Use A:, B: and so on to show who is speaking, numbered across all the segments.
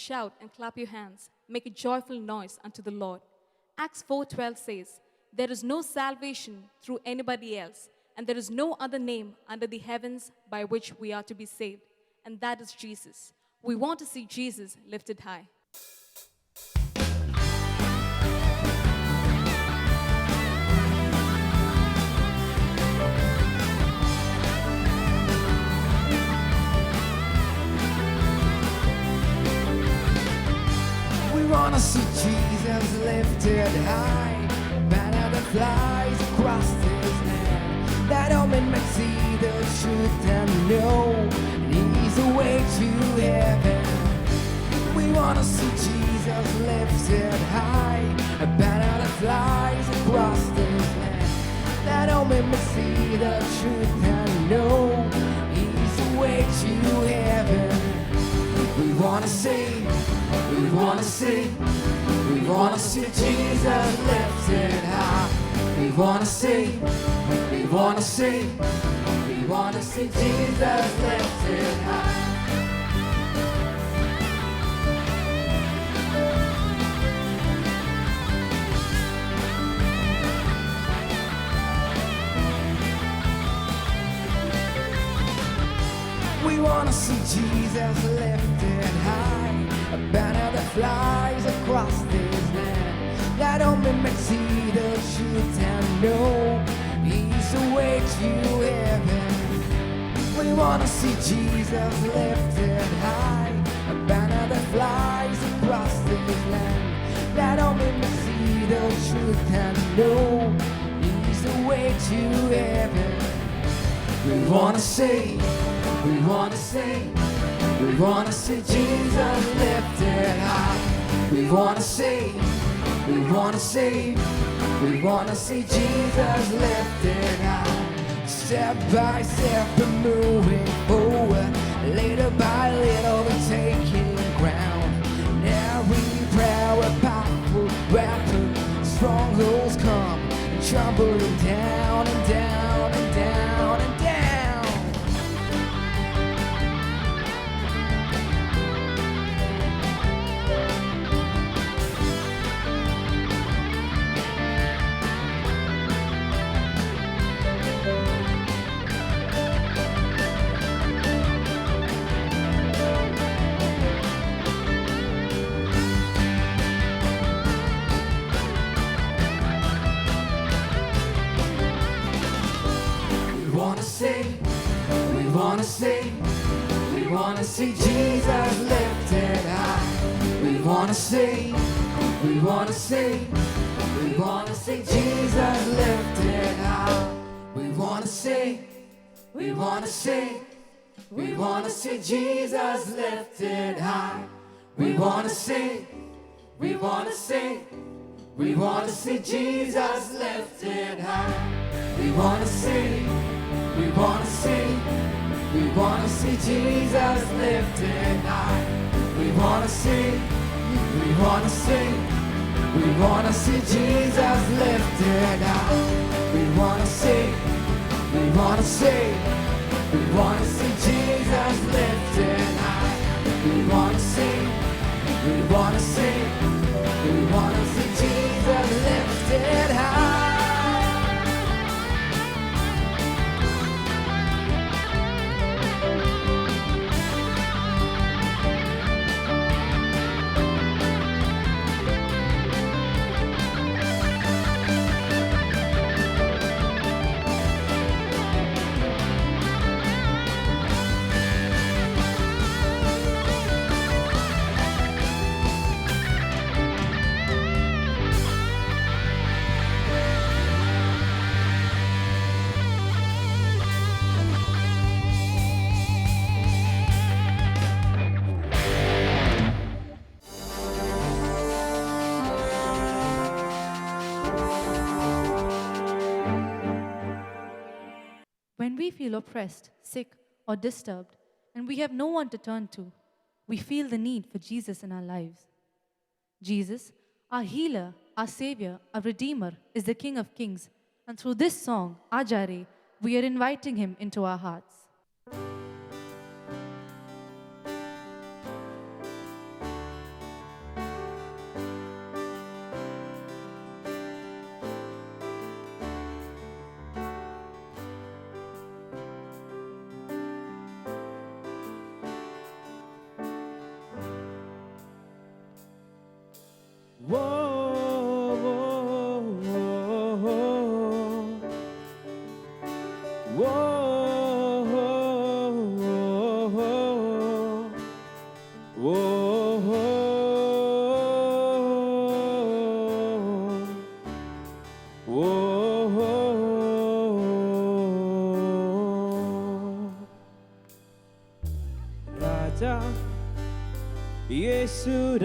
A: shout and clap your hands. Make a joyful noise unto the Lord. Acts 4:12 says, there is no salvation through anybody else, and there is no other name under the heavens by which we are to be saved, and that is Jesus. We want to see Jesus lifted high.
B: We wanna see Jesus lifted high, banner that flies across this land, that all men might see the truth and know He's the way to heaven. We wanna see Jesus lifted high, a banner that flies across this land, that all men might see the truth and know He's the way to heaven. We wanna see, we wanna see, we wanna see Jesus lifted high. We wanna see, we wanna see, we wanna see Jesus lifted high. We wanna see Jesus lifted high, a banner that flies across this land, that all men might see the truth and know He's the way to heaven. We wanna see Jesus lifted high, a banner that flies across this land, that all men might see the truth and know He's the way to heaven. We wanna see, we wanna see, we wanna see Jesus lifted high. We wanna see, we wanna see, we wanna see Jesus lifted high. Step by step we're moving forward, little by little we're taking ground. And every prayer a powerful weapon, strongholds come and tumbling down and down and down and down. We wanna see, we wanna see, we wanna see Jesus lifted high. We wanna see, we wanna see, we wanna see Jesus lifted high. We wanna see, we wanna see, we wanna see Jesus lifted high. We wanna see, we wanna see, we wanna see Jesus lifted high. We wanna see, we wanna see, we wanna see Jesus lifted high. We wanna see, we wanna see, we wanna see Jesus lifted high. We wanna see, we wanna see, we wanna see Jesus lifted high. We wanna see, we wanna see, we wanna see Jesus lifted high.
C: When we feel oppressed, sick, or disturbed, and we have no one to turn to, we feel the need for Jesus in our lives. Jesus, our healer, our savior, our redeemer, is the King of Kings, and through this song, Ajare, we are inviting him into our hearts.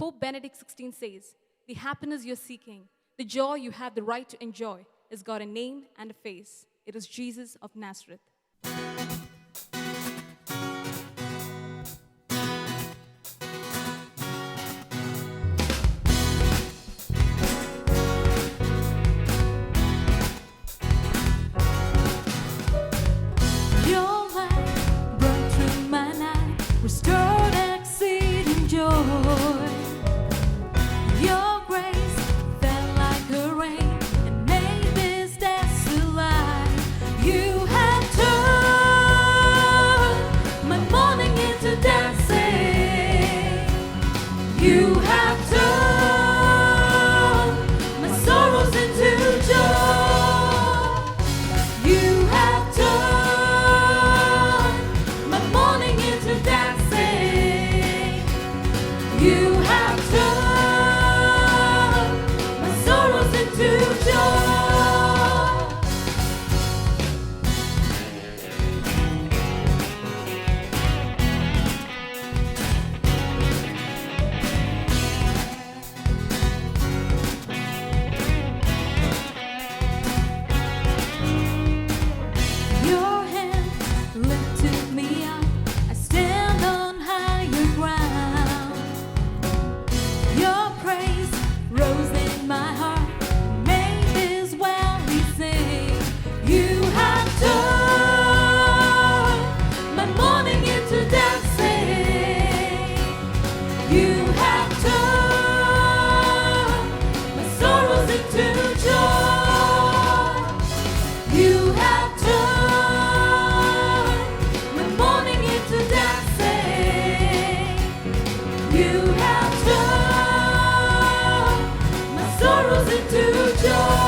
A: Pope Benedict XVI says, the happiness you're seeking, the joy you have the right to enjoy, has got a name and a face. It is Jesus of Nazareth.
C: Your light brought through my night, restored exceeding joy. Your grace fell like a rain and made this desolate life. You have turned my morning into dancing. You have turned my sorrows into joy. You have turned my morning into dancing. You have turned my sorrows into joy. Your hand lifted me up. I stand on higher ground. Your praise rose in my heart, made this well we sing. You have turned my morning into dancing. You have turned my sorrows into joy. You have turned my morning into dancing. You have turned my sorrows into joy.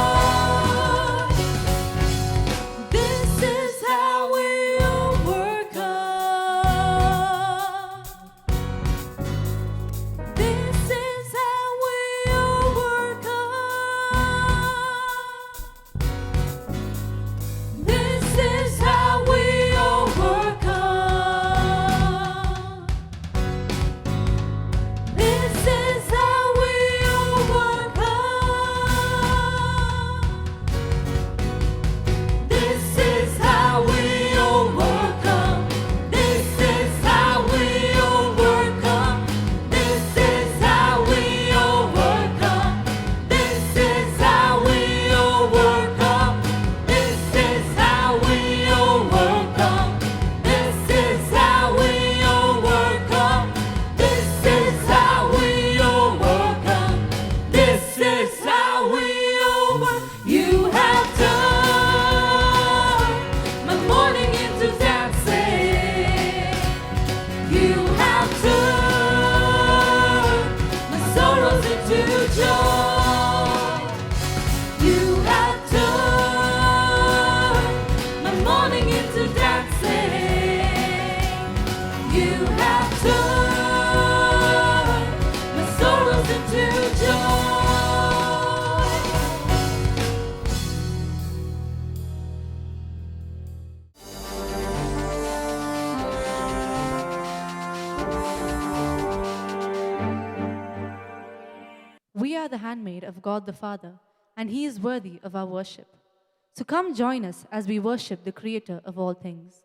C: This is how we overcome. This is how we overcome. This is how we overcome. This is how we overcome. This is how we overcome. This is how we overcome. This is how we overcome. This is how we overcome. This is how we overcome. This is how we overcome. This is how we overcome. This is how we overcome. You have turned my morning into dancing. You have turned my sorrows into joy. You have turned my morning into dancing. You have turned my sorrows into joy. We are the handmaid of God the Father, and He is worthy of our worship. So come join us as we worship the Creator of all things.